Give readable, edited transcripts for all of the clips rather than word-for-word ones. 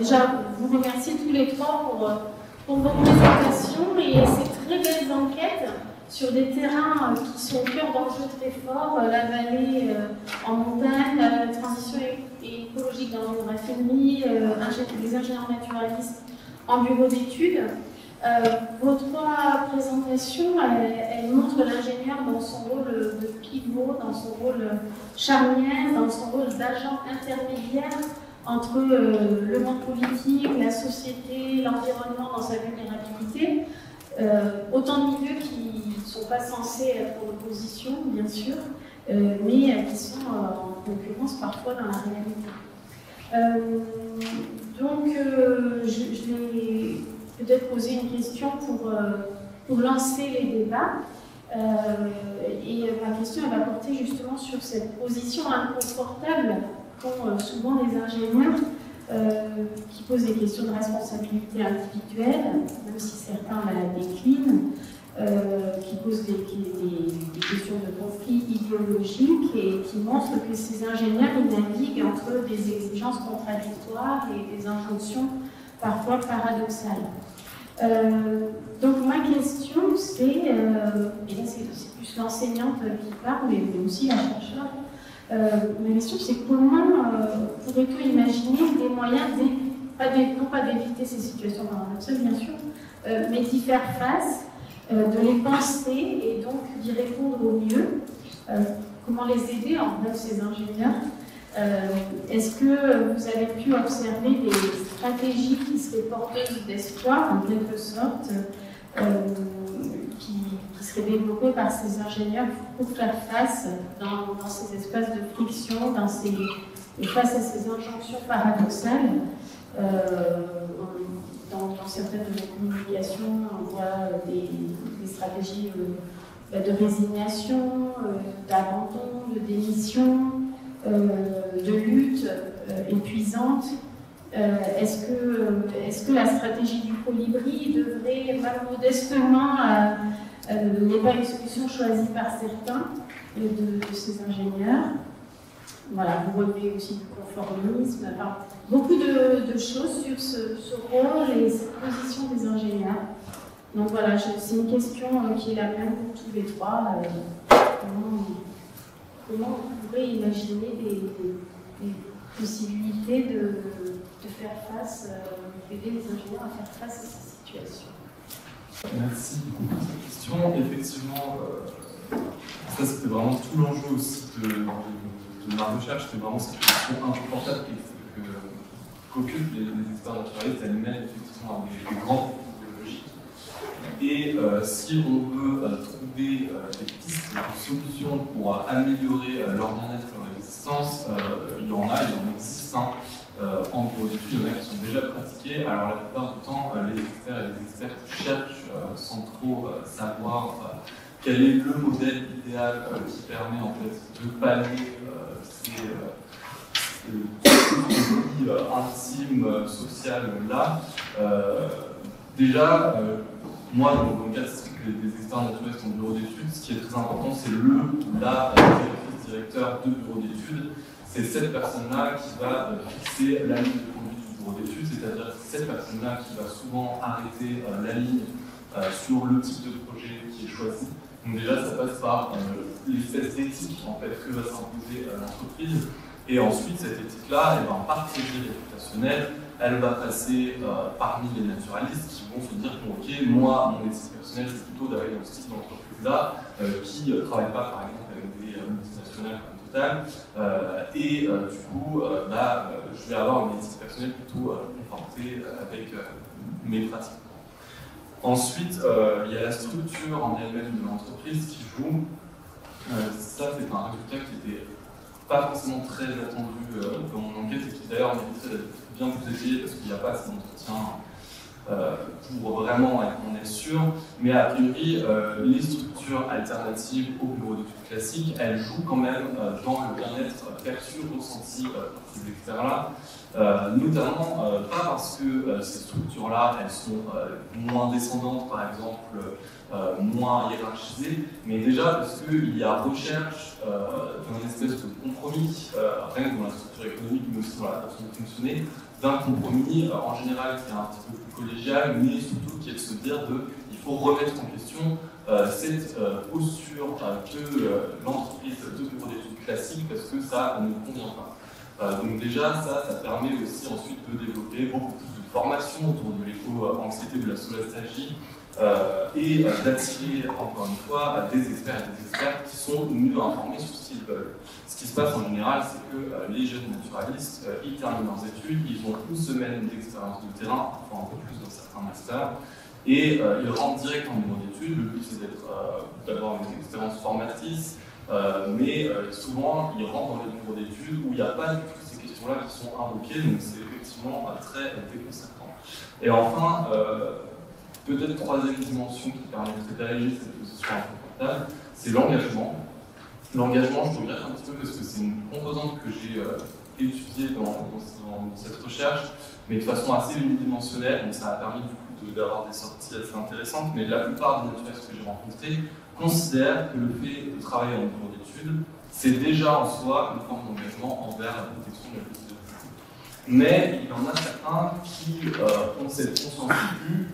déjà vous remercier tous les trois pour vos présentations et ces très belles enquêtes sur des terrains qui sont au cœur d'enjeux très forts, la vallée en montagne, la transition écologique dans l'hydrogène, les ingénieurs naturalistes en bureau d'études. Vos trois présentations, elles montrent l'ingénieur dans son rôle de pivot, dans son rôle charnière, dans son rôle d'agent intermédiaire entre le monde politique, la société, l'environnement dans sa vulnérabilité. Autant de milieux qui ne sont pas censés être en opposition, bien sûr, mais qui sont en concurrence parfois dans la réalité. Je vais peut-être poser une question pour lancer les débats. Et ma question elle va porter justement sur cette position inconfortable qu'ont souvent les ingénieurs qui posent des questions de responsabilité individuelle, même si certains la déclinent, qui posent des questions de conflit idéologique et qui montrent que ces ingénieurs ils naviguent entre des exigences contradictoires et des injonctions parfois paradoxales. Donc ma question c'est, et là c'est plus l'enseignante qui parle, mais aussi la chercheure, ma question c'est comment pourrait-on imaginer des moyens, non pas d'éviter ces situations paradoxales bien sûr, mais d'y faire face, de les penser et donc d'y répondre au mieux. Comment les aider en bref ces ingénieurs? Est-ce que vous avez pu observer des stratégies qui seraient porteuses d'espoir, en quelque sorte, qui seraient développées par ces ingénieurs pour faire face dans ces espaces de friction, face à ces injonctions paradoxales? Dans certaines de nos communications, on voit des stratégies de résignation, d'abandon, de démission, de lutte épuisante. Est-ce que la stratégie du colibri devrait modestement n'est pas une solution choisie par certains de ces ingénieurs? Voilà, vous relevez aussi du conformisme, enfin, beaucoup de choses sur ce rôle et cette position des ingénieurs. Donc voilà, c'est une question qui est la même pour tous les trois. Comment on pourrait imaginer des possibilités de faire face, d'aider les ingénieurs à faire face à ces situations? Merci beaucoup pour cette question. Effectivement, ça c'était vraiment tout l'enjeu aussi de ma recherche, c'était vraiment cette question inconfortable qu'occupent les experts naturalistes. Elle mène effectivement à des grands idéologiques. Et si on veut trouver des pistes de solutions pour améliorer leur bien-être et leur existence, il y en existe. En bureau d'études, il y en a qui sont déjà pratiqués. Alors la plupart du temps, les experts et les experts cherchent sans trop savoir quel est le modèle idéal qui permet en fait de pallier ces intimes, sociales là. Déjà, moi, dans le cadre des experts naturalistes en bureau d'études, ce qui est très important, c'est la directeur de bureau d'études. C'est cette personne-là qui va fixer la ligne de conduite du bureau d'études, c'est-à-dire cette personne-là qui va souvent arrêter la ligne sur le type de projet qui est choisi. Donc déjà, ça passe par l'espèce d'éthique en fait, que va s'imposer l'entreprise. Et ensuite, cette éthique-là, par projet réputationnel, elle va passer parmi les naturalistes qui vont se dire bon, ok, moi, mon éthique personnelle, c'est plutôt d'aller dans ce type d'entreprise-là, qui ne travaille pas, par exemple, avec des multinationales comme Total, et du coup, je vais avoir une éthique personnelle plutôt confortée avec mes pratiques. Ensuite, il y a la structure en elle-même de l'entreprise qui joue. Ça, c'est un résultat qui n'était pas forcément très attendu dans mon enquête et qui d'ailleurs mériterait d'être bien plus étudié parce qu'il n'y a pas assez d'entretien pour vraiment en être sûr. Mais a priori, les structures alternatives au bureau d'études classiques, elles jouent quand même dans le bien-être perçu, ressenti par ces experts-là. Notamment, pas parce que ces structures-là, elles sont moins descendantes, par exemple, moins hiérarchisées, mais déjà parce qu'il y a recherche d'une espèce de compromis, rien que dans la structure économique, mais aussi dans la façon de fonctionner, d'un compromis, en général, qui est un petit peu plus collégial, mais surtout qui est de se dire qu'il faut remettre en question cette posture de l'entreprise de bureau d'études classique, parce que ça ne convient pas. Donc déjà, ça permet aussi ensuite de développer beaucoup plus de formation autour de l'éco-anxiété, de la solastalgie, et d'attirer, encore une fois, des experts et des experts qui sont mieux informés sur ce qu'ils veulent. Ce qui se passe en général, c'est que les jeunes naturalistes, ils terminent leurs études, ils ont une semaine d'expérience de terrain, enfin un peu plus dans certains masters, et ils rentrent direct en bureau d'études. Le but, c'est d'avoir des expériences formatrices, mais souvent, ils rentrent dans les bureaux d'études où il n'y a pas du tout ces questions-là qui sont invoquées, donc c'est effectivement très déconcertant. Et enfin, peut-être troisième dimension qui permettrait d'alléger cette position inconfortable, c'est l'engagement. L'engagement, je regrette un petit peu parce que c'est une composante que j'ai étudiée dans cette recherche, mais de façon assez unidimensionnelle, donc ça a permis du coup d'avoir des sorties assez intéressantes, mais la plupart des naturalistes que j'ai rencontrés considèrent que le fait de travailler en bureau d'études, c'est déjà en soi une forme d'engagement envers la protection de la biodiversité. Mais il y en a certains qui ont cette conscience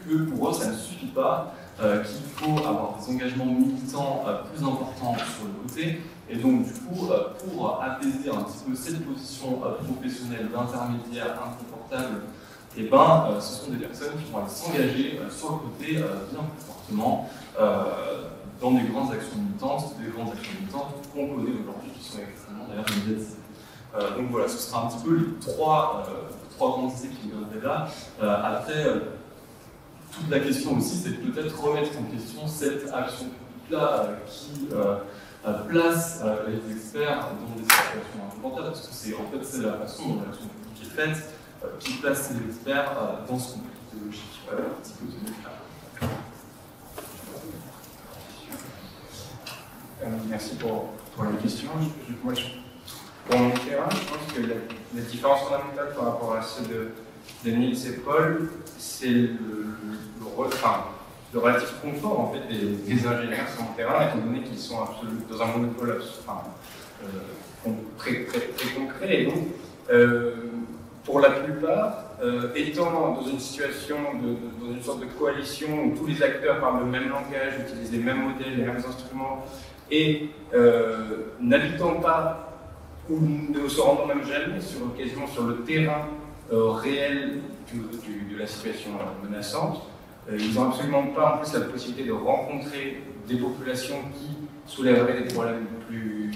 que pour eux ça ne suffit pas, qu'il faut avoir des engagements militants plus importants sur le côté, et donc du coup pour apaiser un petit peu cette position professionnelle d'intermédiaire inconfortable, et ce sont des personnes qui vont aller s'engager sur le côté bien plus fortement dans des grandes actions militantes qu'on connaît aujourd'hui, qui sont extrêmement d'ailleurs médiatisées. Donc voilà, ce sera un petit peu les trois grandes idées qui me viendraient là. Après, toute la question aussi, c'est de peut-être remettre en question cette action publique-là qui place les experts dans des situations inconfortables, parce que c'est la façon dont l'action publique est faite, qui place les experts dans ce conflit idéologique psychotémique-là. Merci pour la question. Pour mon terrain, je pense que la différence fondamentale par rapport à ceux de Niels et Paul, c'est le relatif confort en fait, des ingénieurs sur le terrain, étant donné qu'ils sont dans un monopole très concret. Et donc, pour la plupart, étant dans une situation, dans une sorte de coalition où tous les acteurs parlent le même langage, utilisent les mêmes modèles, les mêmes instruments, et n'habitant pas ou ne se rendant même jamais quasiment sur le terrain réel de la situation menaçante, ils n'ont absolument pas en plus la possibilité de rencontrer des populations qui soulèveraient des problèmes plus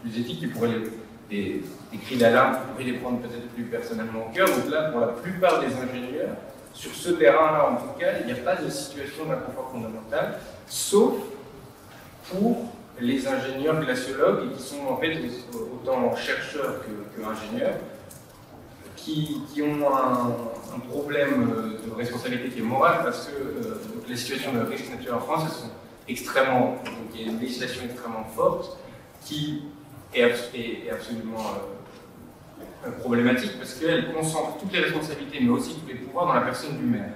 éthiques, qui pourraient des cris d'alarme, qui pourraient les prendre peut-être plus personnellement au cœur. Donc là, pour la plupart des ingénieurs, sur ce terrain-là en tout cas, il n'y a pas de situation d'inconfort fondamental, sauf pour les ingénieurs glaciologues, et qui sont en fait autant chercheurs qu'ingénieurs, qui ont un problème de responsabilité qui est morale, parce que les situations de risque naturel en France, elles sont extrêmement, donc il y a une législation extrêmement forte qui est absolument problématique, parce qu'elle concentre toutes les responsabilités, mais aussi tous les pouvoirs dans la personne du maire.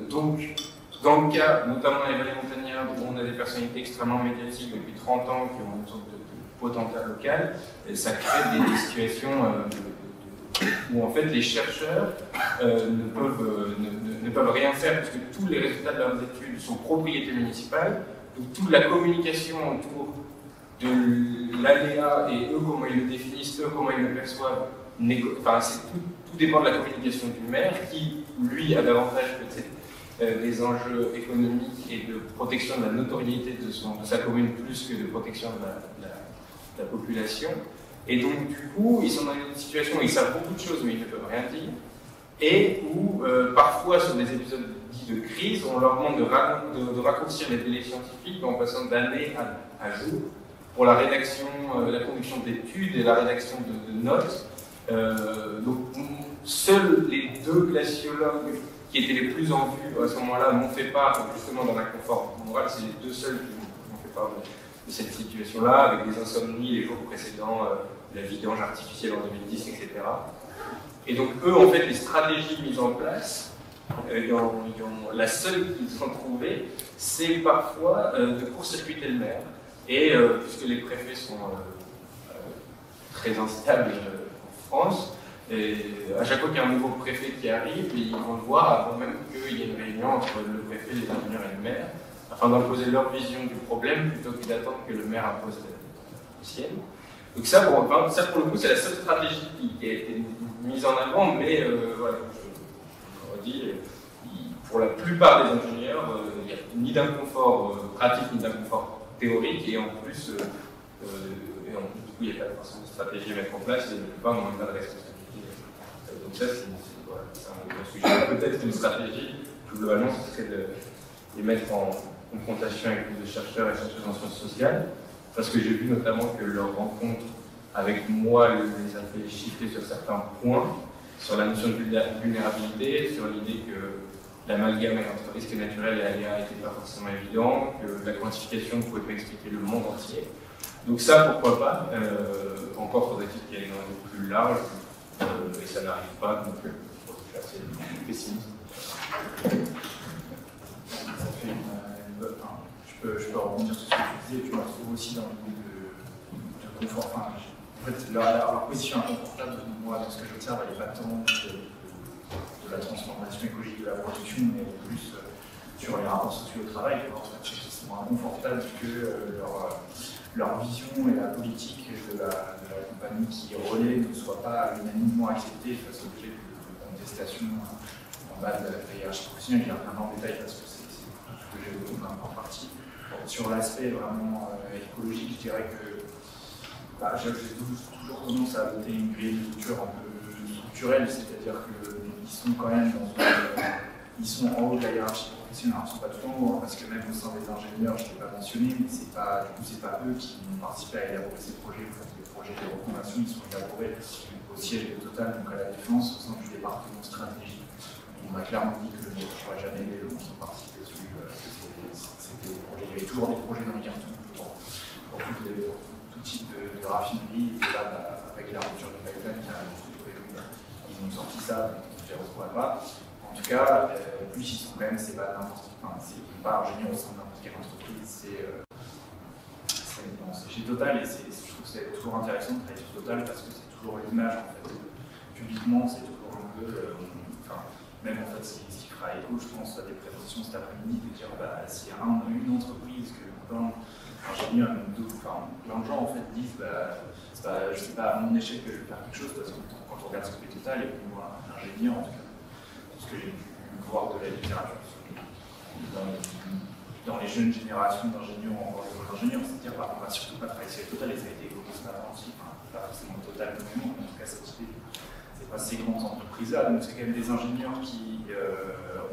Donc, dans le cas, notamment dans les vallées montagnardes, où on a des personnalités extrêmement médiatiques depuis 30 ans, qui ont une sorte de potentat local, ça crée des situations où en fait les chercheurs ne peuvent rien faire, puisque tous les résultats de leurs études sont propriété municipale, donc toute la communication autour de l'aléa et eux comment ils le définissent, eux comment ils le perçoivent, tout dépend de la communication du maire, qui lui a davantage peut-être des enjeux économiques et de protection de la notoriété de sa commune plus que de protection de la population. Et donc, du coup, ils sont dans une situation où ils savent beaucoup de choses, mais ils ne peuvent rien dire, et où, parfois, sur des épisodes dits de crise, on leur demande de raccourcir les délais scientifiques en passant d'année à jour pour la rédaction, la conduction d'études et la rédaction de notes. Donc, seuls les deux glaciologues qui étaient les plus en vue à ce moment-là m'ont fait part justement d'un inconfort moral. C'est les deux seuls qui m'ont fait part de cette situation-là, avec des insomnies les jours précédents, la vidange artificielle en 2010, etc. Et donc eux, en fait, les stratégies mises en place, la seule qu'ils ont trouvée, c'est parfois de court-circuiter le maire. Et puisque les préfets sont très instables en France, Et à chaque fois qu'il y a un nouveau préfet qui arrive, ils vont le voir avant même qu'il y ait une réunion entre le préfet, les ingénieurs et le maire, afin d'imposer leur vision du problème plutôt que d'attendre que le maire impose la sienne. Donc ça, pour le coup, c'est la seule stratégie qui a été mise en avant, mais voilà, on dit, pour la plupart des ingénieurs, il n'y a ni d'inconfort pratique, ni d'inconfort théorique, et en plus, du coup, il n'y a pas forcément de stratégie à mettre en place, et la plupart n'ont même pas de responsabilité. Donc ça, c'est un sujet. Peut-être qu'une stratégie, plus globalement, ce serait de les mettre en confrontation avec plus de chercheurs et chercheuses en sciences sociales, parce que j'ai vu notamment que leur rencontre avec moi les a fait shifter sur certains points, sur la notion de vulnérabilité, sur l'idée que l'amalgame entre risque naturel et aléa n'était pas forcément évident, que la quantification ne pouvait pas expliquer le monde entier. Donc ça, pourquoi pas, encore faudrait-il qu'il y ait une enjeu plus large, et ça n'arrive pas, donc je suis assez pessimiste. Ça fait une bonne... Je peux rebondir sur ce que tu disais, tu me retrouves aussi dans l'idée de confort. Enfin, en fait, leur position inconfortable, moi, dans ce que j'observe, elle n'est pas tant de la transformation écologique de la production, mais plus sur les rapports sociaux au travail. En fait, ils sont inconfortables que leur vision et la politique de la compagnie qui relaie ne soient pas unanimement acceptées face au objet de contestation en bas de la hiérarchie professionnelle. Il y a rien en détail parce que c'est tout ce que j'ai voulu en partie. Sur l'aspect vraiment écologique, je dirais que j'ai toujours tendance à adopter une grille de lecture un peu structurelle, c'est-à-dire qu'ils sont quand même ils sont en haut de la hiérarchie professionnelle. Alors, ils ne sont pas tout en haut, parce que même au sein des ingénieurs, je ne l'ai pas mentionné, mais du coup, c'est pas eux qui vont participer à élaborer ces projets. En fait, les projets de reconversion, ils sont élaborés au siège de Total, donc à la Défense, au sein du département stratégie. On m'a clairement dit que je ne ferai jamais les gens qui ont participé dessus. Il y avait toujours des projets dans les cartons pour tout type de raffinerie. Et là, avec la rupture de pipeline, ils ont sorti ça, donc je ne les retrouverai pas. En tout cas, plus ils sont quand même, c'est pas n'importe quoi. C'est pas ingénieur au sein de n'importe quelle entreprise, c'est chez Total, et je trouve que c'est toujours intéressant de travailler sur Total parce que c'est toujours l'image en fait. Publiquement, c'est toujours un peu. Même en fait, ce qui fera écho, je pense, à des présentations cet après-midi, de dire s'il y a une entreprise que plein d'ingénieurs, plein de gens en fait disent je sais pas à mon échec que je vais faire quelque chose, parce que quand on regarde ce que fait Total, il y a plus moins un ingénieur en tout cas. Ce que j'ai pu voir de la littérature dans les jeunes générations d'ingénieurs ou encore les jeunes ingénieurs, c'est-à-dire on va surtout pas travailler sur Total, et ça a été évoqué ce matin aussi, pas forcément Total mais en tout cas cette idée. C'est pas ces grandes entreprises-là, donc c'est quand même des ingénieurs qui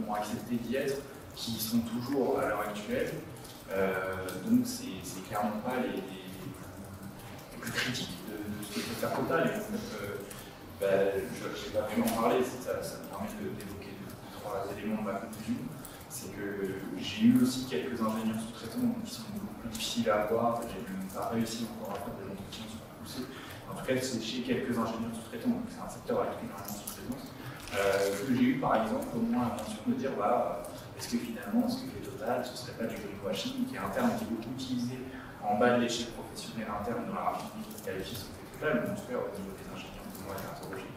ont accepté d'y être, qui sont toujours à l'heure actuelle, donc c'est clairement pas les plus critiques de ce que peut faire Total. Et en fait, je n'ai pas pu en parler, ça me permet d'évoquer trois éléments de ma conclusion. C'est que j'ai eu aussi quelques ingénieurs sous-traitants qui sont beaucoup plus difficiles à avoir, j'ai même pas réussi encore à faire des entretiens super poussés. En tout cas, c'est chez quelques ingénieurs sous-traitants, donc c'est un secteur avec énormément de sous-traitance. Que j'ai eu par exemple au moins l'intention de me dire est-ce que finalement, ce que fait Total, ce ne serait pas du greenwashing, qui est un terme qui est beaucoup utilisé en bas de l'échelle professionnelle interne dans la raffinerie qui qualifie ce que fait Total, mais en tout cas au niveau des ingénieurs que moi j'ai interrogé,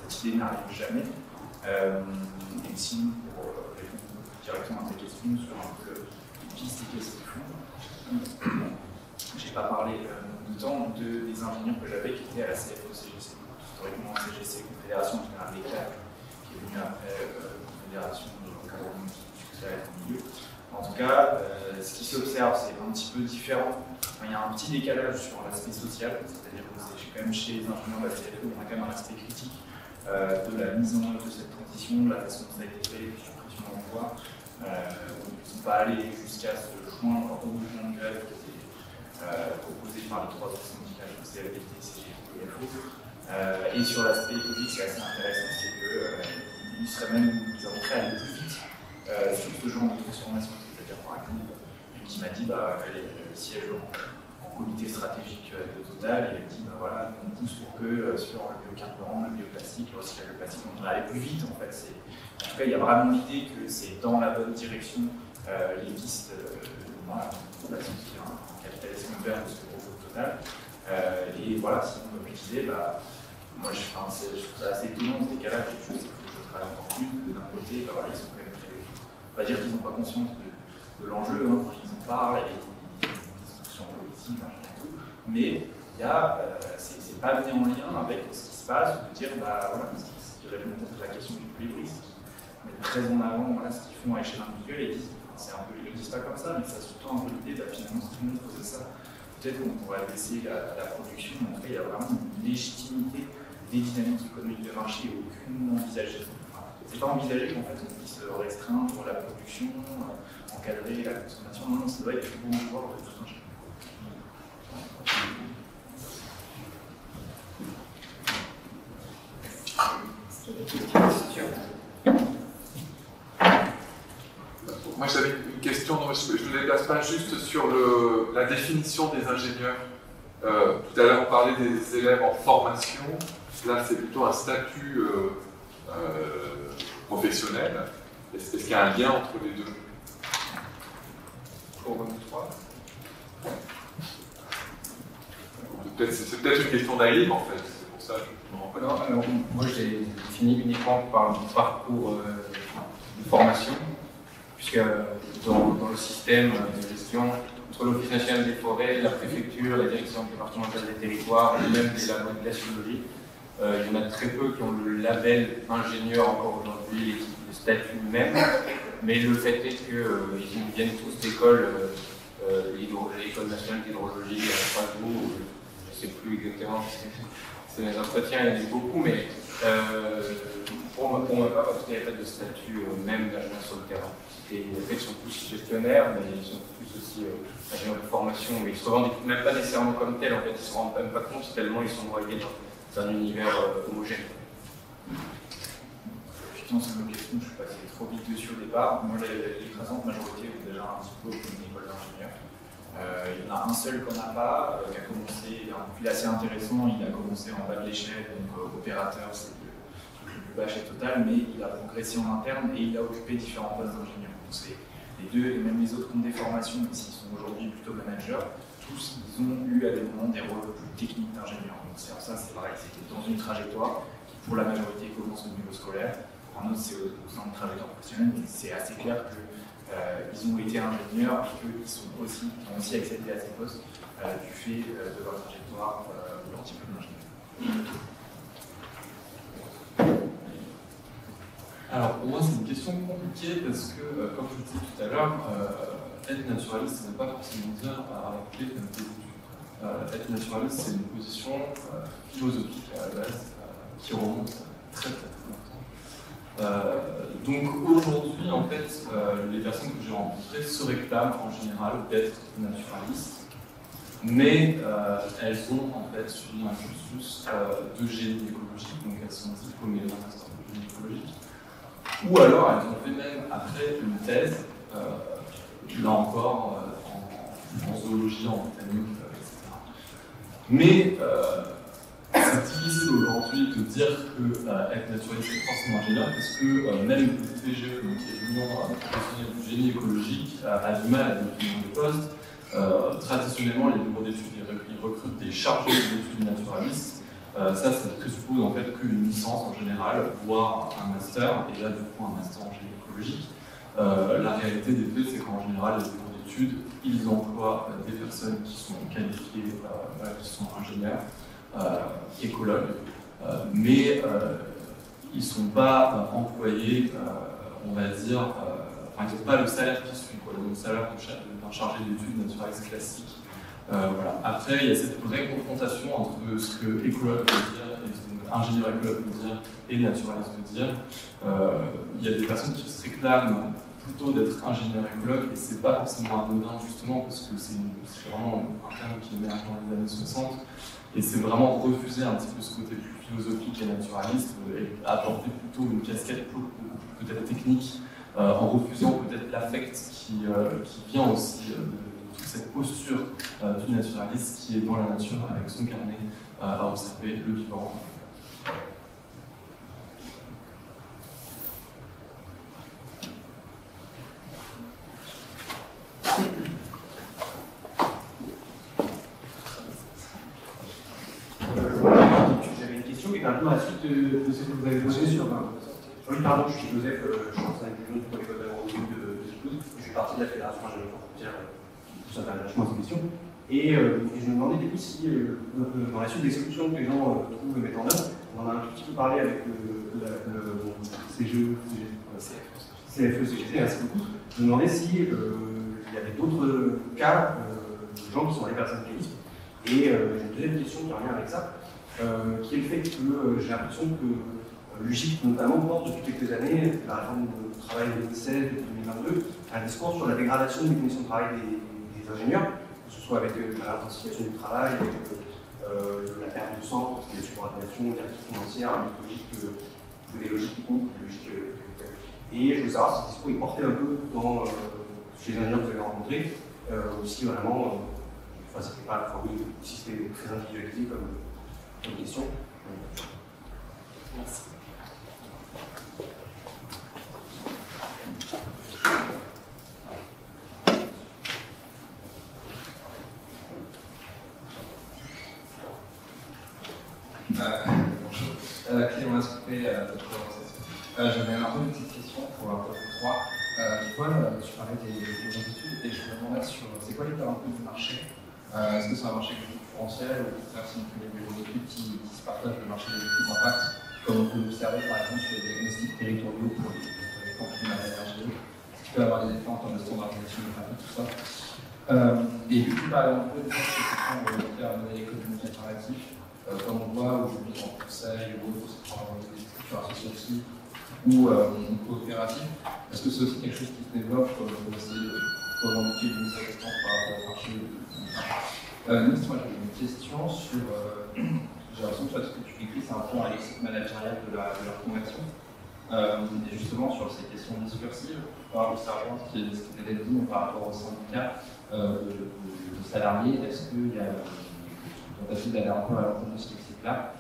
cette idée n'arrive jamais. Et sinon, pour répondre directement à ta question sur un peu les pistes et qu'est-ce qu'ils font, j'ai pas parlé de temps des ingénieurs que j'avais qui étaient à la CFO-CGC. Historiquement, CGC, Confédération Générale des Clercs, qui est venue après Confédération de l'encadrement succès au milieu. En tout cas, ce qui s'observe, c'est un petit peu différent. Enfin, il y a un petit décalage sur l'aspect social, c'est-à-dire que quand même chez les ingénieurs de la CFO, on a quand même un aspect critique de la mise en œuvre de cette transition, de la façon dont ça a été fait, de suppression d'emploi. Ils ne sont pas allés jusqu'à se joindre au mouvement de grève qui était proposé par les trois autres syndicats, CFDT, CGT et FO. Et sur l'aspect écologique, c'est assez intéressant, c'est qu'ils seraient même prêts à aller plus vite sur ce genre de transformation. C'est-à-dire, par exemple, qui m'a dit qu'elle est le siège en comité stratégique de Total, et elle dit voilà, on pousse pour que sur le biocarburant, le bioplastique, le recyclage de plastique, on devrait aller plus vite en fait. En tout cas, il y a vraiment l'idée que c'est dans la bonne direction les pistes dans la façon qui est un capitalisme ouvert de ce que propose Total. Et voilà, si on comme je disais, moi je trouve ça assez étonnant ce décalage, je sais que je travaille encore plus, d'un côté, bah, voilà, ils sont quand même très... On va dire qu'ils n'ont pas conscience de l'enjeu, hein, ils en parlent, et des discussions politiques, mais c'est pas mis en lien avec ce qui se passe, de dire, bah voilà, je réponds peut-être à la question du colibri, mais très en avant voilà, ce qu'ils font à échelle individuelle, et ils disent, c'est un peu, ils le disent pas comme ça, mais ça sous-tend un peu l'idée, bah, finalement, si tout le monde faisait ça, peut-être qu'on pourrait baisser la production, en fait, il y a vraiment une légitimité des dynamiques économiques de marché aucunement envisagée. Enfin, c'est pas envisagé qu'en fait on puisse restreindre la production, encadrer la consommation, non, ça doit être le bon pouvoir de tout un chacun. Moi j'avais une question, non, je ne déplace pas juste sur la définition des ingénieurs. Tout à l'heure on parlait des élèves en formation, là c'est plutôt un statut professionnel. Est-ce qu'il y a un lien entre les deux? Pour nous trois. C'est peut-être une question naïve en fait, c'est pour ça que je me rends pas compte. Alors, moi j'ai fini uniquement par mon parcours de formation, puisque dans le système de gestion, entre l'Office national des forêts, la préfecture, la direction départementale des territoires, et même de la glaciologie, il y en a très peu qui ont le label ingénieur encore aujourd'hui, le statut même, mais le fait est qu'ils viennent tous d'école, l'école nationale d'hydrologie à Strasbourg, je ne sais plus exactement, c'est mes entretiens, il y en a beaucoup, mais pour ma part, parce qu'il n'y a pas de statut même d'ingénieur sur le terrain. Et en fait, ils sont tous gestionnaires, mais ils sont tous aussi ingénieurs de formation, mais ils ne se revendiquent même pas nécessairement comme tels, en fait, ils ne se rendent même pas compte tellement ils sont noyés dans un univers homogène. Effectivement, c'est une question, je suis passé trop vite dessus au départ. Moi, l'écrasante majorité est déjà un diplôme d'une école d'ingénieur. Il y en a un seul qu'on n'a pas, qui a commencé, un profil assez intéressant, il a commencé en bas de l'échelle, donc opérateur, c'est le plus bas chez Total, mais il a progressé en interne et il a occupé différents postes d'ingénieur. Donc c'est les deux, et même les autres qui ont des formations, mais s'ils sont aujourd'hui plutôt managers, tous ils ont eu à des moments des rôles plus techniques d'ingénieur. Donc ça, c'est pareil, c'était dans une trajectoire qui pour la majorité commence au niveau scolaire, pour un autre c'est au sein de trajectoire professionnelle, mais c'est assez clair que ils ont été ingénieurs et qu'ils ont aussi accédé à ces postes du fait de leur trajectoire ou leur diplôme d'ingénieur. Alors pour moi c'est une question compliquée parce que, comme je le disais tout à l'heure, être naturaliste ça ne veut pas forcément dire appliquer comme des études. Être naturaliste c'est une position philosophique à la base qui remonte très longtemps. Donc aujourd'hui, en fait, les personnes que j'ai rencontrées se réclament en général d'être naturalistes, mais elles ont en fait suivi un cursus de génie écologique, donc elles sont diplômées d'un master de génie écologique, ou alors elles ont fait même après une thèse, là encore en zoologie, en botanique, etc. Mais c'est difficile aujourd'hui de dire que être naturaliste est forcément ingénieur parce que même le TGE, donc qui est l'Union professionnelle du génie écologique, a du mal à définir des postes. Traditionnellement, les bureaux d'études ils recrutent des chargés d'études naturalistes. Ça présuppose en fait qu'une licence en général, voire un master, et là du coup un master en génie écologique. La réalité des faits, c'est qu'en général, les bureaux d'études, ils emploient des personnes qui sont qualifiées, qui sont ingénieurs, écologues, mais ils ne sont pas employés, on va dire, enfin, ils n'ont pas le salaire qui suit, le salaire d'un chargé d'études naturalistes classique. Voilà. Après, il y a cette vraie confrontation entre ce que écologue veut dire, et ce que ingénieur écologue veut dire, et naturaliste veut dire. Il y a des personnes qui se réclament plutôt d'être ingénieur écologue, et c'est pas forcément anodin justement, parce que c'est vraiment un terme qui émerge dans les années 60. Et c'est vraiment refuser un petit peu ce côté plus philosophique et naturaliste et apporter plutôt une casquette peut-être technique en refusant peut-être l'affect qui vient aussi de toute cette posture du naturaliste qui est dans la nature avec son carnet à observer le vivant. dans la suite de ce que vous avez posé sur... Oui, pardon, je suis Joseph, je suis ancien étudiant pour l'école d'agronomie de Toulouse. Je fais partie de la Fédération Ingénierie Frontière, tout ça va vachement en question. Et je me demandais du coup si, dans la suite des solutions que les gens trouvent et mettent en œuvre, on en a un tout petit peu parlé avec le CFE-CGC, merci beaucoup. Je me demandais si il y avait d'autres cas de gens qui sont allés vers le syndicalisme. Et j'ai une deuxième question qui revient avec ça, qui est le fait que j'ai l'impression que l'UGIP notamment porte depuis quelques années, la réforme du travail de 2016 et 2022, un discours sur la dégradation des conditions de travail des ingénieurs, que ce soit avec l'intensification du travail, avec la perte de sens, les subordinations, les directives financières, des logiques techniques, des logiques. Et je veux savoir si ce discours est porté un peu chez les ingénieurs que vous avez rencontrés, ou si vraiment, c'était pas, oui, si c'était très individualisé comme question. Merci. Bonjour, Clément Ascoupé de Présentation. J'avais un peu une petite question pour vous trois. Paul, tu parlais des études et je me demandais sur c'est quoi l'état un peu du marché. Est-ce que c'est un marché concurrentiel ou au contraire c'est les bureaux d'études qui se partagent le marché des études d'impact, comme on peut l'observer par exemple sur les diagnostics territoriaux pour les conflits de l'énergie, qui peut avoir des effets en termes de standardisation de pratique, tout ça. Et du coup, par exemple, de faire un modèle économique alternatif, comme on voit aujourd'hui en conseil ou autre, des structures associatives ou coopératives. Est-ce que c'est aussi quelque chose qui se développe pour essayer de revendiquer une mise à distance par rapport au marché? Nice, moi j'ai une question sur. J'ai l'impression que ce que tu décris, c'est un peu un lexique managérial de la conversion. Et justement, sur ces questions discursives, par rapport au sergent, ce qui était dit, mais par rapport au syndicat de salariés, est-ce qu'il y a une tentative d'aller un peu à l'encontre de ce lexique-là?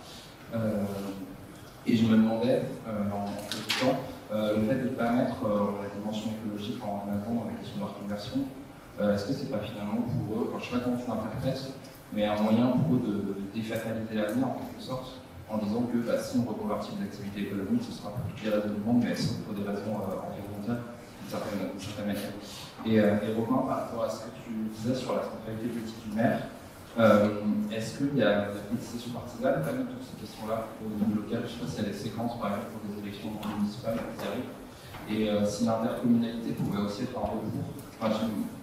Et je me demandais, en quelque temps, le fait de ne pas mettre la dimension écologique en avant dans la question de leur conversion, est-ce que c'est pas finalement pour eux, je ne sais pas comment tu l'interprètes, mais un moyen pour eux de défataliser l'avenir en quelque sorte, en disant que si on reconvertit les activités économiques, ce sera pour toutes les raisons du monde, mais sauf pour des raisons environnementales, d'une certaine manière. Et Romain, par rapport à ce que tu disais sur la centralité politique du maire, est-ce qu'il y a des politiciens partisane quand même toutes ces questions-là au niveau local? Je ne sais pas s'il y a des séquences par exemple pour des élections municipales qui arrivent, et si l'intercommunalité pouvait aussi être un recours. Enfin,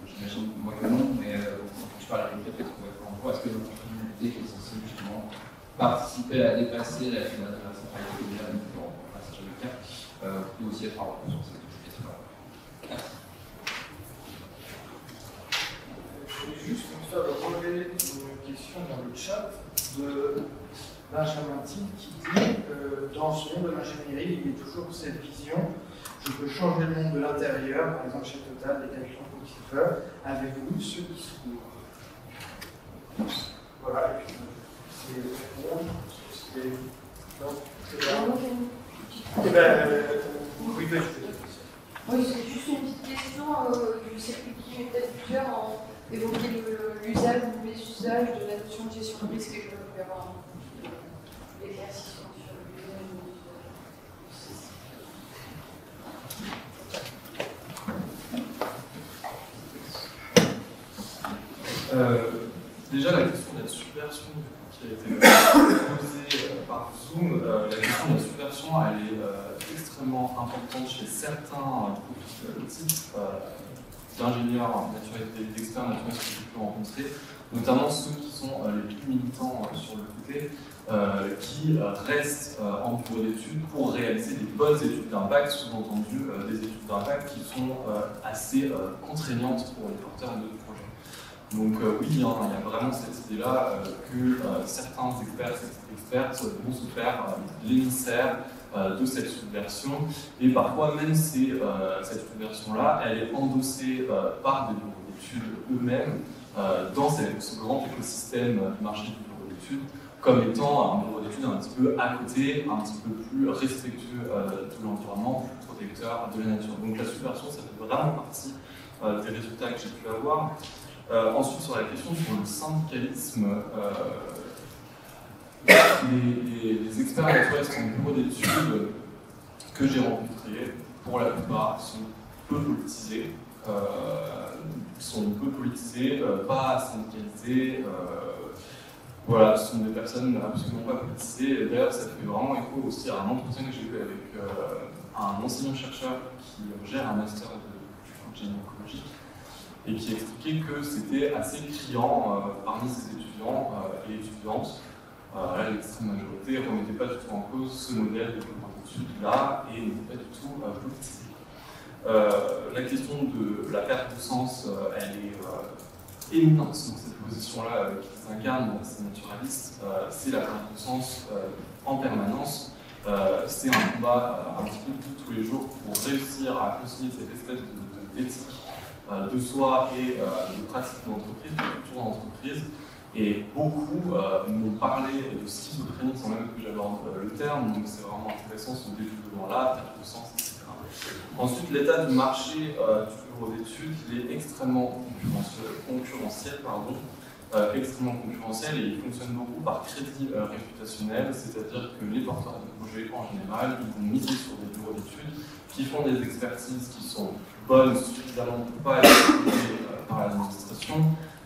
j'imagine moi que non, mais je parle avec le fait qu'on va faire un recours. Est-ce que l'intercommunalité qui est censée justement participer à dépasser la centralité communale, c'est jamais le cas, peut aussi être un recours sur cette question-là? Merci. Juste comme ça, relever une question dans le chat de Benjamin Tid qui dit dans ce monde de l'ingénierie, il y a toujours cette vision je peux changer le monde de l'intérieur, par exemple chez Total, des calculs positifs, avez-vous ceux qui se couvrent? Voilà, et puis c'est le oui, c'est juste une petite question. Je sais plus qui, mais peut-être plusieurs ont évoqué l'usage ou les usages de la notion de gestion de risque et je vais avoir un éclaircissement sur l'usage. Déjà, la question de la subversion qui a été posée par Zoom, la question de la subversion, elle est extrêmement importante chez certains types d'ingénieurs d'experts naturels que j'ai pu rencontrer, notamment ceux qui sont les plus militants sur le côté, qui restent en bureau d'études pour réaliser des bonnes études d'impact, sous-entendu des études d'impact qui sont assez contraignantes pour les porteurs de projets. Donc oui, il y a vraiment cette idée-là que certains experts vont se faire l'émissaire de cette subversion, et parfois même cette subversion-là, elle est endossée par des bureaux d'études eux-mêmes dans ce grand écosystème du marché du bureau d'études, comme étant un bureau d'études un petit peu à côté, un petit peu plus respectueux de l'environnement, plus protecteur de la nature. Donc la subversion, ça fait vraiment partie des résultats que j'ai pu avoir. Ensuite, sur la question sur le syndicalisme, les experts naturalistes en bureau d'études que j'ai rencontrés, pour la plupart, sont peu politisés, pas syndicalisés. Voilà, ce sont des personnes absolument pas politisées. D'ailleurs, ça fait vraiment écho aussi à un entretien que j'ai eu avec un enseignant-chercheur qui gère un master de génie écologique et qui expliquait que c'était assez criant parmi ses étudiants et étudiantes. Là, l'extrême majorité ne remettait pas du tout en cause ce modèle de développement d'études-là et n'était pas du tout politisé. La question de la perte de sens, elle est éminente dans cette position-là qui s'incarne ces naturalistes. C'est la perte de sens en permanence. C'est un combat un petit peu tous les jours pour réussir à concilier cette espèce d'éthique de soi et de pratique d'entreprise, de culture d'entreprise. Et beaucoup m'ont parlé de schizophrénie sans même que j'aborde le terme, donc c'est vraiment intéressant ce développement-là, perte de sens, etc. Ensuite, l'état du marché du bureau d'études, il est extrêmement concurrentiel, extrêmement concurrentiel, et il fonctionne beaucoup par crédit réputationnel, c'est-à-dire que les porteurs de projets en général, ils vont miser sur des bureaux d'études qui font des expertises qui sont bonnes suffisamment pour ne pas être utilisées par l'administration,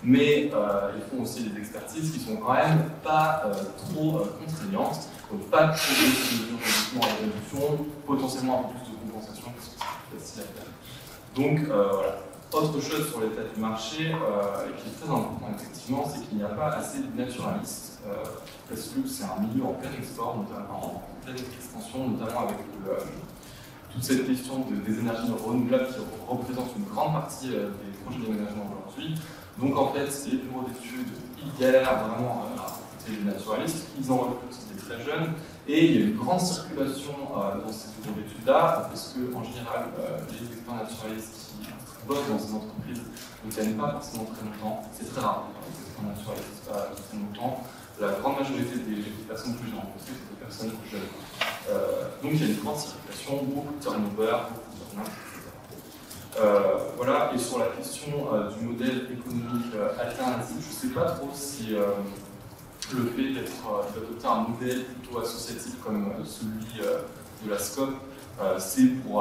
mais ils font aussi des expertises qui sont quand même pas trop contraignantes, donc pas trop de mesures à la réduction, potentiellement un peu plus de compensation parce que c'est plus facile à faire. Donc voilà. Autre chose sur l'état du marché, qui est très important effectivement, c'est qu'il n'y a pas assez de naturalistes, parce que c'est un milieu en plein export, notamment en pleine extension, notamment avec toute cette question des énergies renouvelables qui représente une grande partie des projets d'aménagement aujourd'hui. Donc en fait, les bureaux d'études, ils galèrent vraiment à recruter des naturalistes, ils en recrutent des très jeunes, et il y a une grande circulation dans ces bureaux d'études-là, parce qu'en général, les experts naturalistes qui bossent dans ces entreprises ne tiennent pas forcément très longtemps. C'est très rare, les experts naturalistes qui tiennent longtemps. La grande majorité des personnes que j'ai rencontrées, c'est des personnes jeunes. Donc il y a une grande circulation, beaucoup de turnover, beaucoup de burn-out, etc. Voilà, et sur la question du modèle économique alternatif, je ne sais pas trop si le fait d'adopter un modèle plutôt associatif comme celui de la SCOP, c'est pour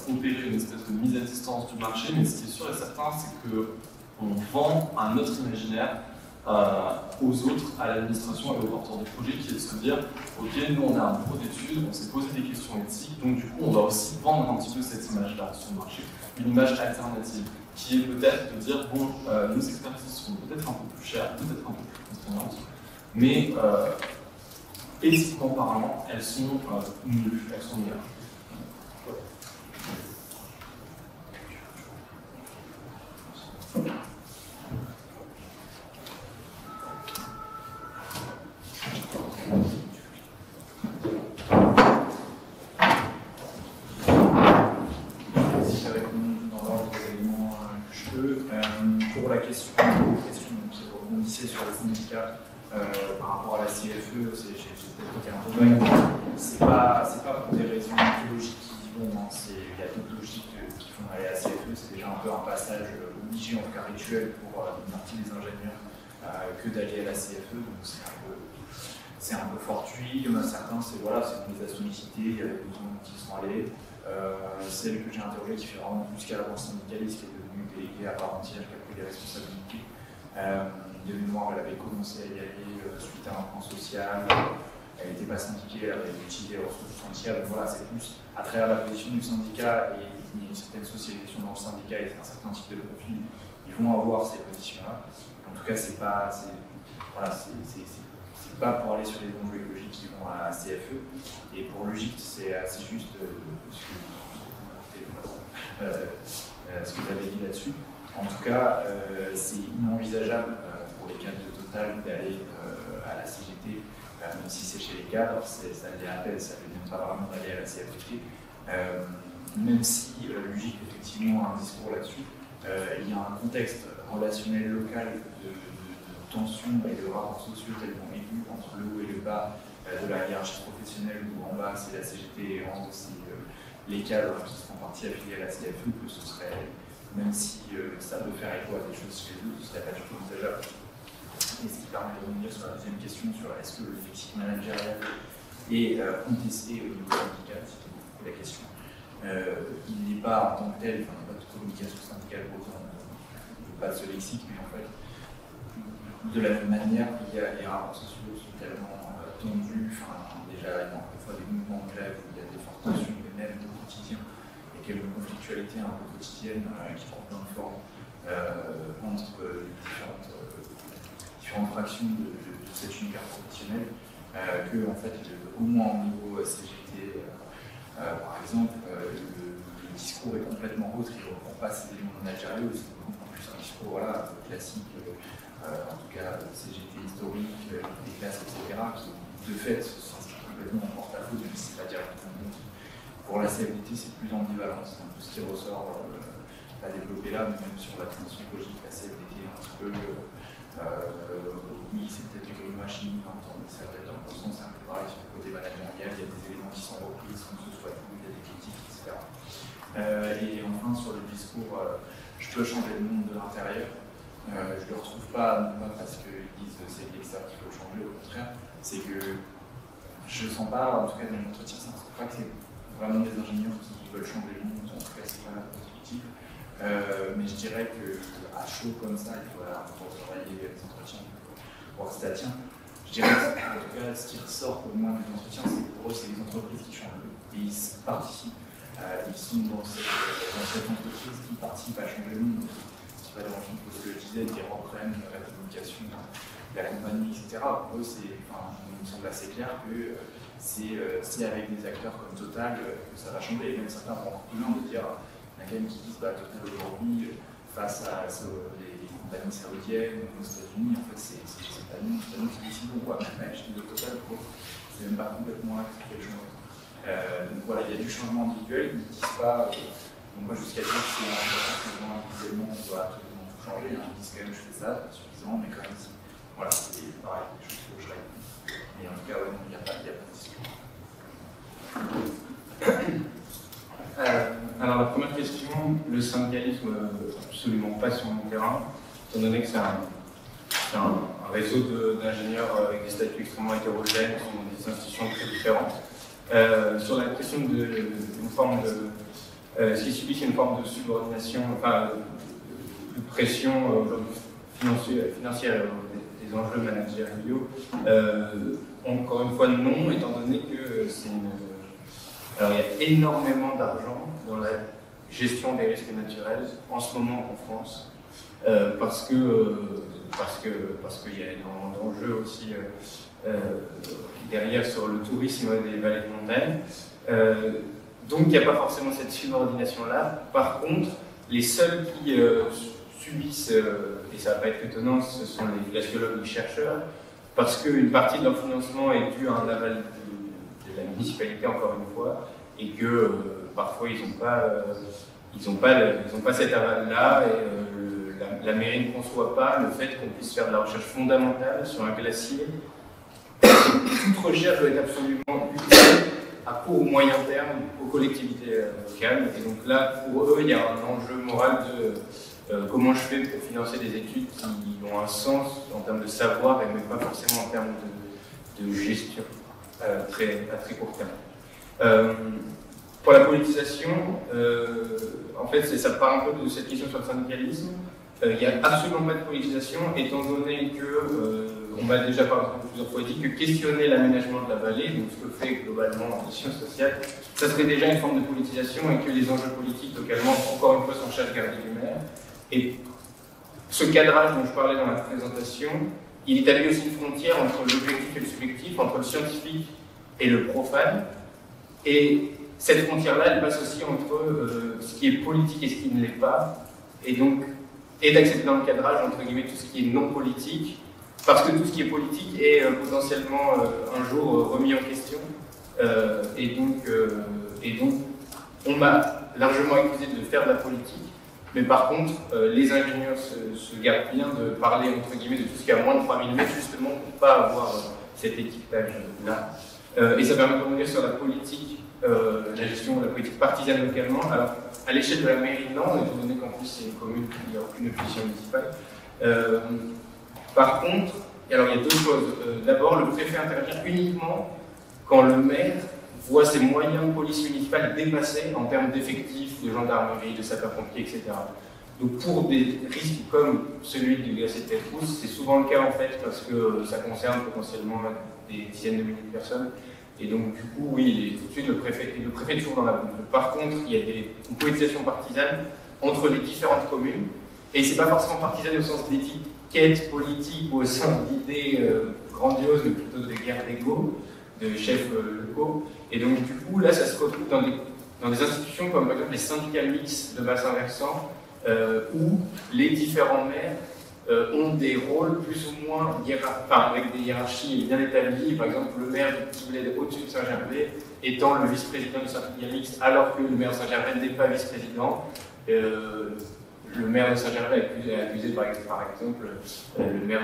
opérer une espèce de mise à distance du marché, mais ce qui est sûr et certain, c'est qu'on vend un autre imaginaire aux autres, à l'administration et aux porteurs de projets, qui est de se dire ok, nous on a un bureau d'études, on s'est posé des questions éthiques, donc du coup on va aussi vendre un petit peu cette image-là sur le marché, une image alternative, qui est peut-être de dire bon, nos expertises sont peut-être un peu plus chères, peut-être un peu plus contraignantes, mais éthiquement parlant, elles sont nulles, elles sont meilleures. Pour la question qui rebondissait sur les syndicats par rapport à la CFE, j'ai peut-être été un peu vague. C'est pas pour des raisons idéologiques qui y vont, hein. Il y a d'autres logiques qui font aller à la CFE, c'est déjà un peu un passage obligé, en tout cas rituel, pour une partie des ingénieurs que d'aller à la CFE, donc c'est un peu fortuit. Il y en a certains, on les a sollicités, il y a des besoins qui sont allés. Celle que j'ai interrogée qui fait vraiment plus qu'à la branche syndicaliste, qui est devenue déléguée à part entière, qui a pris des responsabilités. De mémoire, elle avait commencé à y aller suite à un plan social, elle n'était pas syndiquée, elle avait utilisé les ressources entières. Donc voilà, c'est plus à travers la position du syndicat et une certaine socialisation dans le syndicat et un certain type de profil, ils vont avoir ces positions-là. En tout cas, c'est pas pour aller sur les enjeux écologiques qui vont à la CFE. Et pour Lugit, c'est juste ce que vous avez dit là-dessus. En tout cas, c'est inenvisageable pour les cadres de Total d'aller à la CGT, même si c'est chez les cadres, ça les appelle, ça ne vient pas vraiment d'aller à la CFT. Même si Lugit, effectivement, a un discours là-dessus, il y a un contexte relationnel local de tensions et de rapports sociaux tellement aigus entre le haut et le bas de la hiérarchie professionnelle, où en bas c'est la CGT et en haut c'est les cadres qui sont partis affiliés à la CFE, que ce serait, même si ça peut faire écho à des choses chez eux, ce ne serait pas du tout envisageable. et ce qui permet de revenir sur la deuxième question sur est-ce que le lexique managérial est contesté au niveau syndical, c'était beaucoup la question. Il n'est pas en tant que tel, enfin, il n'y a pas de communication syndicale pour autant, pas de ce lexique, mais en fait, de la même manière, il y a les rapports sociaux qui sont tellement tendus, enfin, déjà, il y a parfois des mouvements de grève où il y a des fortes tensions, mais même au quotidien, et quelques conflictualités un peu quotidiennes qui prennent plein de forme entre les différentes fractions de cet univers professionnel, que, en fait, au moins au niveau CGT, par exemple, le discours est complètement autre, il ne reprend pas ces éléments managériaux, c'est beaucoup plus un discours voilà, classique, en tout cas CGT historique, des classes, etc., qui de fait s'inscrit complètement en porte-à-faux, même si c'est pas directement bon. Pour la CFDT, c'est plus ambivalent, c'est un peu ce qui ressort à développer là, mais même sur la transition écologique, la CFDT est un petit peu, oui, c'est peut-être du greenwashing, mais ça va être dans le sens, c'est un peu pareil sur le côté managérial, il y a des éléments qui sont repris sans que ce soit tout, il y a des critiques, etc. Et enfin, sur le discours, je peux changer le monde de l'intérieur. Je ne le retrouve pas, non pas parce qu'ils disent que c'est l'extérieur qu'il faut changer, au contraire, c'est que je ne sens pas, en tout cas dans l'entretien, ça ne sent pas que c'est vraiment des ingénieurs qui veulent changer le monde, en tout cas c'est pas la perspective. Mais je dirais qu'à chaud comme ça, il faut travailler les entretiens pour voir si ça tient. Je dirais que, en tout cas, ce qui ressort pour moi des entretiens, c'est que pour eux, c'est les entreprises qui changent et ils participent. Ils sont dans cette entreprise qui participe à changer le monde. C'est pas dans le fond, ce que je disais, qui reprennent la communication de la compagnie, etc. Pour eux, il me semble assez clair que c'est avec des acteurs comme Total que ça va changer. Et même certains vont encore plus loin de dire, il y a quand même qui disent Total aujourd'hui, face à les compagnies saoudiennes ou aux États-Unis, en fait, c'est pas nous qui décidons, quoi. Même acheter de Total, c'est même pas complètement là qui fait le changement. Donc voilà, il y a du changement individuel, ils ne disent pas, donc moi jusqu'à dire que c'est un changement individuellement, on doit absolument tout changer, ils disent quand même je fais ça, c'est pas suffisant, mais quand même si. Voilà, c'est pareil, des choses que je règle. Mais en tout cas, ouais, il n'y a pas de discussion. Alors la première question, le syndicalisme absolument pas sur mon terrain, étant donné que c'est un réseau d'ingénieurs avec des statuts extrêmement hétérogènes, qui ont des institutions très différentes. Sur la question d'une forme de. Ce qui subit, c'est une forme de subordination, enfin, de pression financière des enjeux managériaux. Encore une fois, non, étant donné que c'est une. Alors, il y a énormément d'argent dans la gestion des risques naturels en ce moment en France, parce qu'il y a énormément d'enjeux aussi. Derrière sur le tourisme des vallées de montagne. Donc il n'y a pas forcément cette subordination-là. Par contre, les seuls qui subissent, et ça ne va pas être étonnant, ce sont les glaciologues, les chercheurs, parce qu'une partie de leur financement est due à un aval de la municipalité, encore une fois, et que parfois ils n'ont pas cet aval-là, et la mairie ne conçoit pas le fait qu'on puisse faire de la recherche fondamentale sur un glacier. Toute recherche doit être absolument utile à court ou moyen terme aux collectivités locales. Et donc là, pour eux, il y a un enjeu moral de comment je fais pour financer des études qui ont un sens en termes de savoir et même pas forcément en termes de gestion à très court terme. Pour la politisation, en fait, ça part un peu de cette question sur le syndicalisme. Il n'y a absolument pas de politisation, étant donné que, on m'a déjà parlé plusieurs fois dit, que questionner l'aménagement de la vallée, donc ce que fait globalement les sciences sociales, ça serait déjà une forme de politisation et que les enjeux politiques localement, encore une fois, sont chargés de garder du maire. Et ce cadrage dont je parlais dans la présentation, il établit aussi une frontière entre l'objectif et le subjectif, entre le scientifique et le profane. Et cette frontière-là, elle passe aussi entre ce qui est politique et ce qui ne l'est pas. Et d'accepter dans le cadrage, entre guillemets, tout ce qui est non politique, parce que tout ce qui est politique est potentiellement un jour remis en question. Et donc, on m'a largement accusé de faire de la politique, mais par contre, les ingénieurs se gardent bien de parler, entre guillemets, de tout ce qui est à moins de 3000 mètres, justement pour ne pas avoir cet étiquetage-là. Et ça permet de revenir sur la politique, la gestion de la politique partisane localement. Alors, à l'échelle de la mairie, non, étant donné qu'en plus c'est une commune qui n'a aucune opposition municipale. Par contre, Et alors il y a deux choses. D'abord, le préfet intervient uniquement quand le maire voit ses moyens de police municipale dépassés en termes d'effectifs, de gendarmerie, de sapeurs-pompiers, etc. Donc pour des risques comme celui du glacier de Petrouse, c'est souvent le cas en fait, parce que ça concerne potentiellement des dizaines de milliers de personnes. Et donc du coup, oui, tout de suite le préfet est toujours dans la boucle. Par contre, il y a une politisation partisane entre les différentes communes, et c'est pas forcément partisane au sens d'étiquette politique ou au sens d'idées grandioses, mais plutôt de guerre d'ego, de chefs locaux. Et donc du coup, là, ça se retrouve dans des institutions comme par exemple les syndicats mixtes de bassin versant, où les différents maires ont des rôles plus ou moins avec des hiérarchies bien établies. Par exemple, le maire du Petit Bled au-dessus de Saint-Gervais étant le vice-président du syndicat mixte, alors que le maire de Saint-Gervais n'est pas vice-président. Le maire de Saint-Gervais est accusé, par exemple, le maire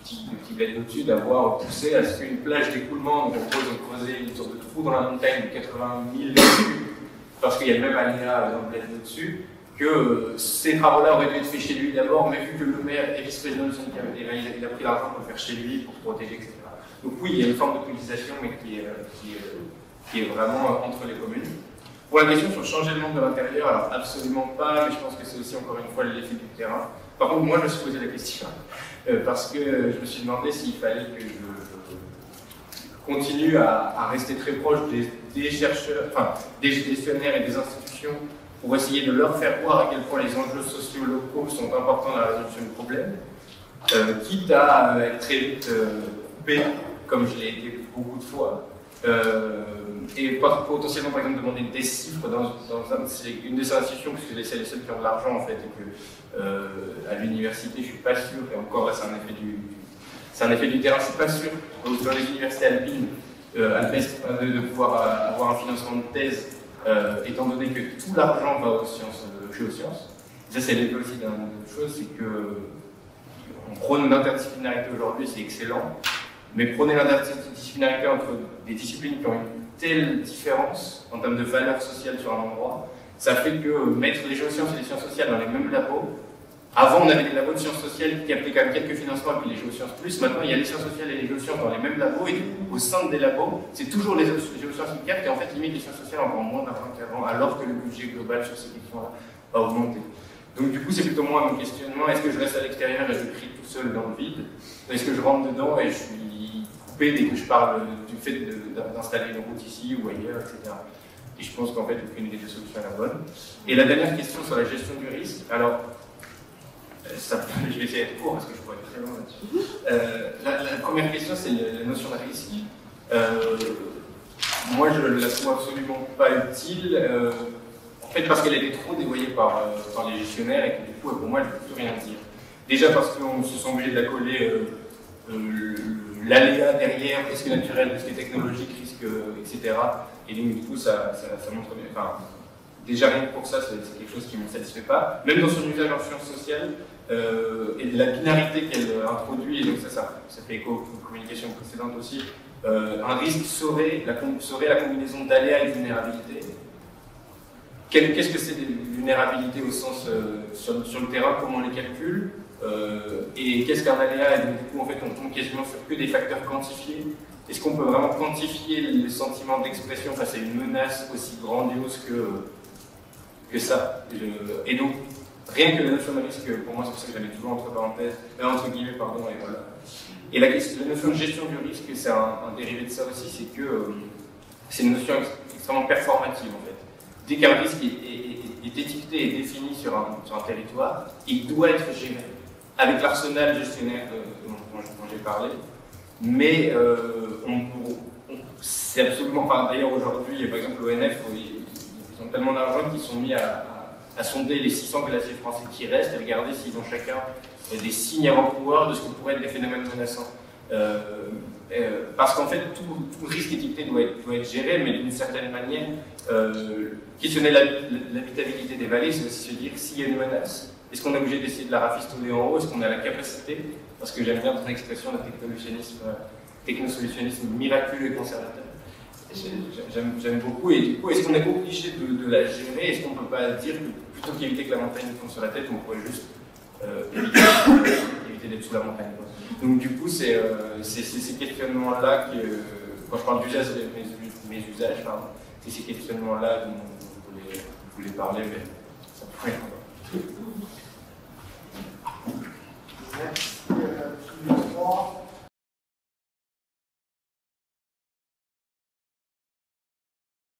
du Petit Bled au-dessus d'avoir poussé à ce qu'une plage d'écoulement, donc on propose de creuser une sorte de trou dans la montagne de 80 000 mètres, parce qu'il y a le même aléa dans le bled au-dessus, que ces travaux-là auraient dû être faits chez lui d'abord, mais vu que le maire est vice-président du syndicat, il a pris l'argent pour le faire chez lui, pour protéger, etc. Donc oui, il y a une forme de politisation, mais qui est vraiment entre les communes. Pour la question sur changer le monde de l'intérieur, alors absolument pas, mais je pense que c'est aussi encore une fois l'effet du terrain. Par contre, moi je me suis posé la question, parce que je me suis demandé s'il fallait que je continue à rester très proche des chercheurs, enfin des gestionnaires et des institutions, pour essayer de leur faire voir à quel point les enjeux sociaux locaux sont importants dans la résolution du problème, quitte à être très vite coupé, comme je l'ai été beaucoup de fois, et potentiellement par exemple demander des chiffres dans une des institutions, puisque c'est les seuls qui ont de l'argent en fait, et que à l'université je suis pas sûr, et encore là c'est un effet du terrain, je suis pas sûr dans les universités alpines, de pouvoir avoir un financement de thèse, étant donné que tout l'argent va aux sciences, géosciences. Ça c'est l'effet aussi d'une chose, c'est que on prône l'interdisciplinarité aujourd'hui, c'est excellent, mais prôner l'interdisciplinarité entre des disciplines qui ont une telle différence en termes de valeur sociale sur un endroit, ça fait que mettre les géosciences et les sciences sociales dans les mêmes labos, avant on avait des labos de sciences sociales qui appliquaient quand même quelques financements et puis les géosciences plus, maintenant il y a les sciences sociales et les géosciences dans les mêmes labos, et au sein des labos, c'est toujours les géosciences qui captent, et en fait limite les sciences sociales encore moins d'argent qu'avant, alors que le budget global sur ces questions-là va augmenter. Donc du coup c'est plutôt moi mon questionnement, est-ce que je reste à l'extérieur et je crie tout seul dans le vide, ou est-ce que je rentre dedans et je suis coupé dès que je parle du fait d'installer une route ici ou ailleurs, etc. Et je pense qu'en fait aucune des deux solutions est la bonne. Et la dernière question sur la gestion du risque, alors je vais essayer d'être court parce que je pourrais être très loin là-dessus. La première question, c'est la notion de risque. Moi, je ne la trouve absolument pas utile, en fait parce qu'elle a été trop dévoyée par les gestionnaires et que du coup, pour moi, elle ne peut plus rien dire. Déjà parce qu'on se sent obligé de la coller l'aléa derrière, risque naturel, risque technologique, risque, etc. Et donc, du coup, ça montre bien. Enfin, déjà, rien que pour ça, c'est quelque chose qui ne me satisfait pas. Même dans son usage en sciences sociales, et de la binarité qu'elle introduit, et donc ça fait écho aux communications précédentes aussi, un risque serait la combinaison d'aléas et de vulnérabilité. Qu'est-ce que c'est des vulnérabilités au sens sur le terrain, comment on les calcule, et qu'est-ce qu'un aléa, et donc du coup en fait on tombe quasiment sur que des facteurs quantifiés. Est-ce qu'on peut vraiment quantifier le sentiment d'expression face à une menace aussi grandiose que ça? Et donc, rien que la notion de risque, pour moi c'est pour ça que j'avais toujours entre guillemets, pardon, et voilà. Et la notion de gestion du risque, c'est un dérivé de ça aussi, c'est que c'est une notion extrêmement performative en fait. Dès qu'un risque est étiqueté et défini sur un territoire, il doit être géré avec l'arsenal gestionnaire dont j'ai parlé. Mais c'est absolument pas. D'ailleurs, aujourd'hui, par exemple, l'ONF, ils ont tellement d'argent qu'ils sont mis à sonder les 600 glaciers français qui restent et regarder s'ils ont chacun des signes avant-coureurs de ce que pourraient être des phénomènes menaçants. Parce qu'en fait, tout risque étiqueté doit être géré, mais d'une certaine manière, questionner l'habitabilité des vallées, c'est aussi se dire s'il y a une menace, est-ce qu'on est obligé d'essayer de la rafistoler en haut, est-ce qu'on a la capacité, parce que j'aime bien ton expression de technosolutionnisme miraculeux et conservateur. J'aime beaucoup, et du coup, est-ce qu'on est obligé de la gérer, est-ce qu'on ne peut pas dire que plutôt qu'éviter que la montagne nous tombe sur la tête, on pourrait juste éviter côté des dessous de la montagne. Quoi. Donc du coup, c'est ces questionnements-là que, quand je parle d'usage, mes usages, c'est ces questionnements-là dont vous voulez parler, mais ça peut rien.